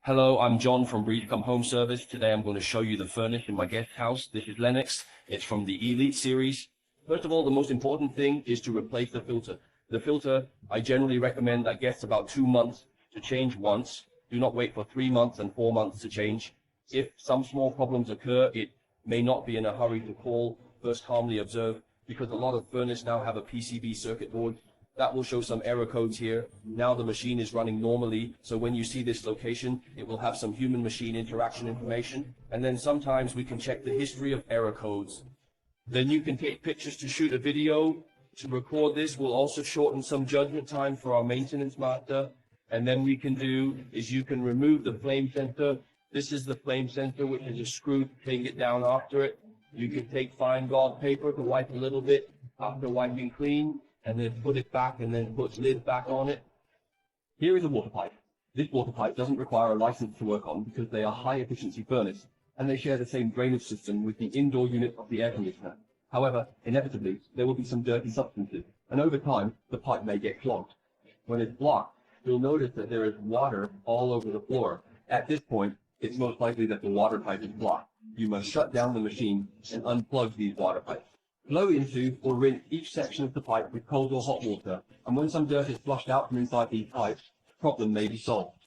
Hello, I'm John from Breezecome Home Service. Today I'm going to show you the furnace in my guest house. This is Lennox. It's from the Elite series. First of all, the most important thing is to replace the filter. The filter, I generally recommend that gets about 2 months to change once. Do not wait for 3 months and 4 months to change. If some small problems occur, it may not be in a hurry to call. First calmly observe, because a lot of furnace now have a PCB circuit board. That will show some error codes here. Now the machine is running normally, so when you see this location, it will have some human-machine interaction information. And then sometimes we can check the history of error codes. Then you can take pictures to shoot a video. To record this will also shorten some judgment time for our maintenance master. And then we can do is you can remove the flame sensor. This is the flame sensor, which is a screw to take it down after it. You can take fine gauze paper to wipe a little bit after wiping clean, and then put it back and then put lid back on it. Here is a water pipe. This water pipe doesn't require a license to work on because they are high efficiency furnace and they share the same drainage system with the indoor unit of the air conditioner. However, inevitably, there will be some dirty substances, and over time, the pipe may get clogged. When it's blocked, you'll notice that there is water all over the floor. At this point, it's most likely that the water pipe is blocked. You must shut down the machine and unplug these water pipes. Blow into or rinse each section of the pipe with cold or hot water, and when some dirt is flushed out from inside these pipes, the problem may be solved.